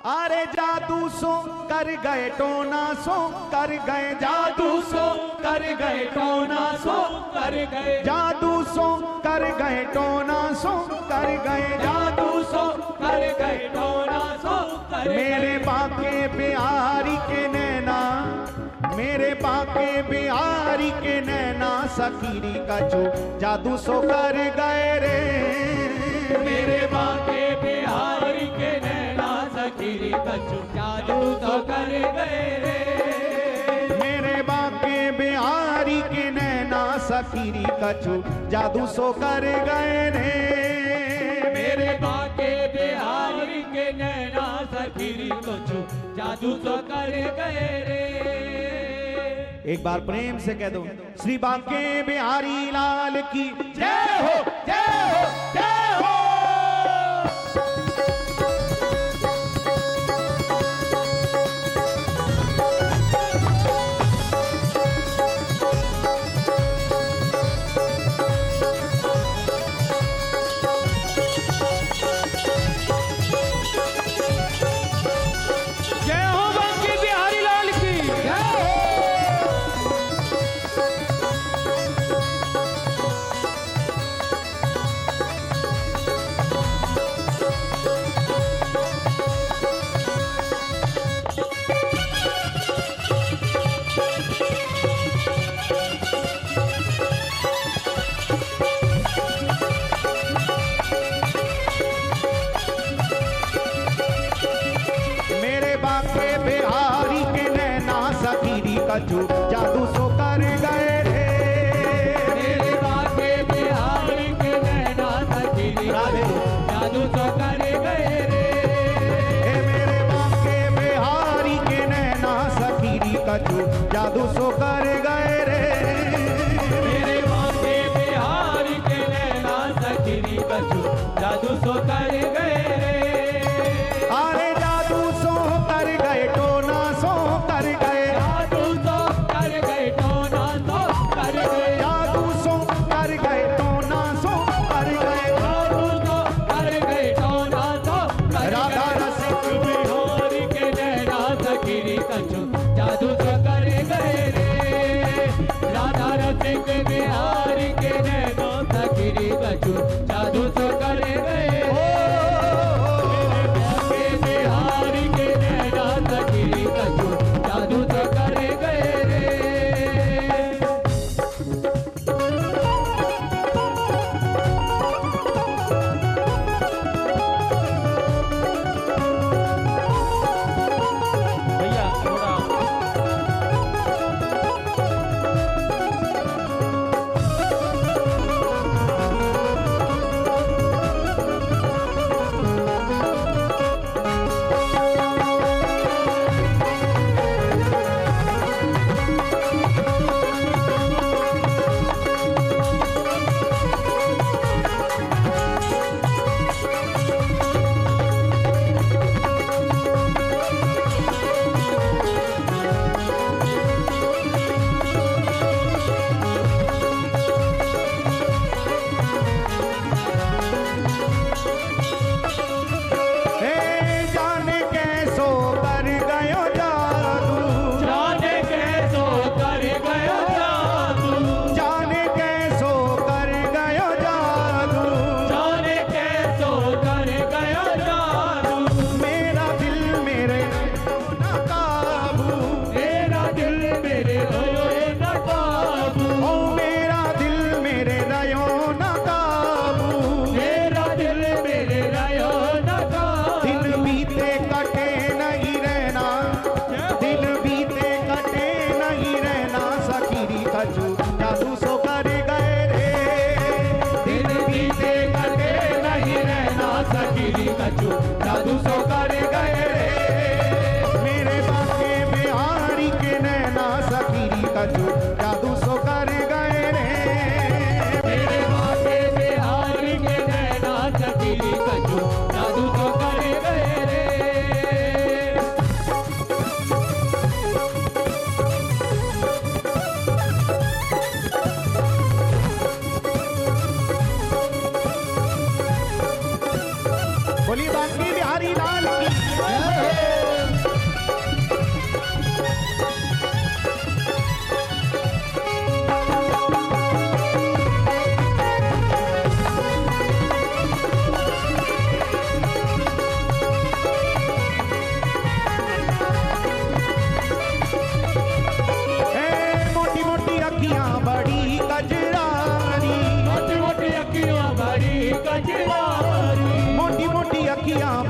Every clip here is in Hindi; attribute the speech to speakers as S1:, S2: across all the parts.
S1: अरे जादू सो कर गए टोना सो कर गए जादू सो कर गए टोना सो कर गए जादू सो कर गए टोना सो कर गए जादू सो कर गए टोना सो कर मेरे बाके बिहारी के नैना मेरे बाके बिहारी के नैना सखीरी का जो जादू सो कर गए रे
S2: मेरे बाके बिहारी के नैना सखीरी का जो जादू सो कर गए रे
S1: मेरे बाके बिहारी के नैना सखीरी का जो जादू सो कर गए रे
S2: मेरे बाके बिहारी के नैना सखीरी को जो जादू सो कर गए रे।
S1: एक बार प्रेम से कह दो श्री बांके बिहारी लाल की जय हो जय हो जय हो। जो जादू सो कर गए रे
S2: मेरे बाके बिहारी के नैना सखीरी जादू सो कर गए रे
S1: मेरे बाके बिहारी के नैना सखीरी का जो जादू सो कर गए रे
S2: मेरे बाके बिहारी के नैना सखीरी का जो जादू सो कर गए रे।
S1: अरे जादू सो कर गए टोना सो कर गए
S2: जादू सो कर गए रे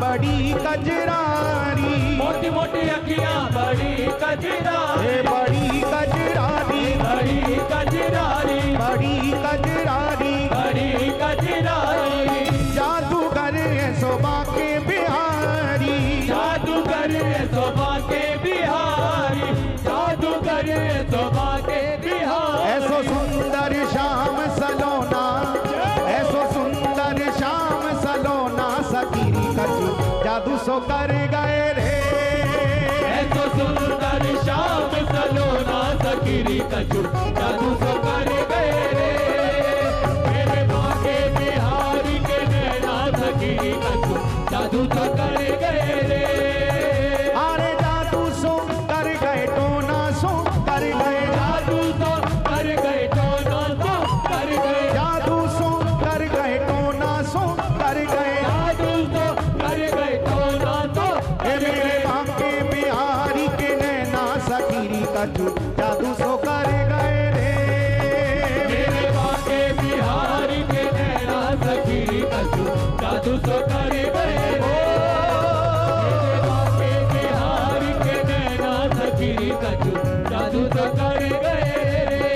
S1: बड़ी कजरारी,
S2: मोटी मोटी अखियां बड़ी कजरारी,
S1: बड़ी कजरारी,
S2: बड़ी कजरारी,
S1: बड़ी कजरारी,
S2: बड़ी कजरारी,
S1: जादूगर है शोभा के बिहारी,
S2: जादूगर है शोभा के बिहारी, जादूगर है शोभा के बिहारी।
S1: ऐसो सुंदर श्याम सलोना, ऐसो सुंदर श्याम सलोना, सकीरी कछु जादू सो कर गए रे,
S2: ऐसो सुंदर श्याम सलोना, सकीरी कछु जादू सो कर गए रे, मेरे बाके बिहारी के नैना, सकीरी कछु जादू सो कर गए रे।
S1: अरे जादू सो कर गए टोना सो कर गए,
S2: जादू सो कर गए टोना सो कर गए,
S1: जादू सो कर गए टोना सो कर गए,
S2: जादू सो कर गए टोना सो
S1: ए मेरे बांके बिहारी के नैना, सकीरी कछु जादू सो कर गए रे,
S2: मेरे बाके बिहारी के नैना, सकीरी कछु जादू सो कर गए रे, मेरे बाके बिहारी के नैना, सकीरी कछु जादू सो कर गए रे।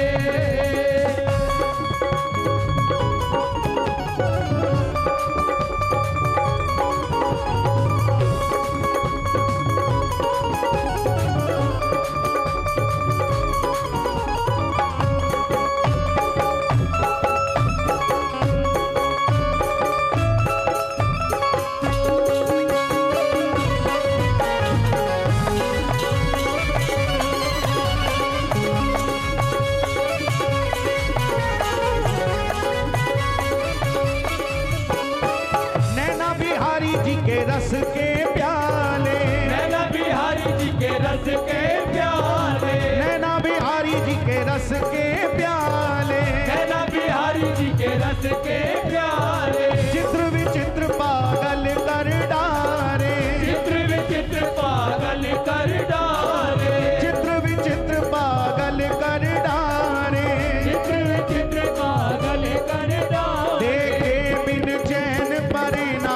S1: नैना बिहारी जी के रस के प्याले,
S2: नैना बिहारी जी के रस के प्याले,
S1: नैना बिहारी जी के रस के प्याले,
S2: नैना बिहारी जी के रस के प्याले,
S1: चित्र विचित्र पागल कर डारे,
S2: चित्र विचित्र पागल कर डाले,
S1: चित्र विचित्र पागल कर डारे,
S2: चित्र विचित्र पागल कर डाले,
S1: देखे बिन चैन परेना,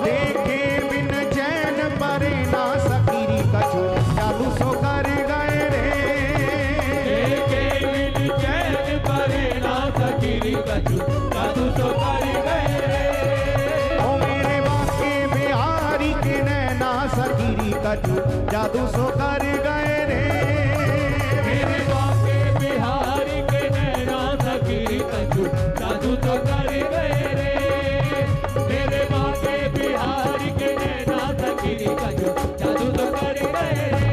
S1: देखे बिन चैन परेना, सकीरी कछु जादू सो कर गए रे,
S2: देखे बिन चैन परेना, सकीरी कछु जादू सो कर गए रे,
S1: ओ मेरे बांके बिहारी के नैना, सकीरी कछु जादू सो कर गए रे,
S2: मेरे बाके बिहारी के नैना, सकीरी कछु जादू सो कर गए रे, मेरे बाके बिहारी के नैना, सकीरी कछु जादू सो कर गए रे,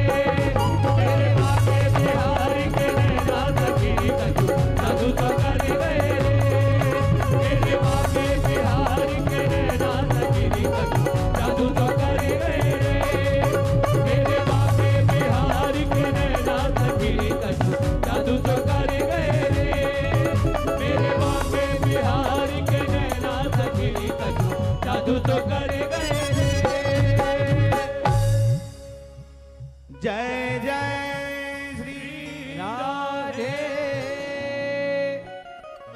S2: मेरे बाके बिहारी के नैना, सकीरी कछु जादू सो कर गए रे, मेरे बाके बिहारी के नैना, सकीरी कछु जादू सो कर गए रे, मेरे बाके बिहारी के नैना, सकीरी कछु जादू सो कर गए रे, मेरे बाके बिहारी के नैना, सकीरी कछु जादू सो कर गए रे।
S1: जय जय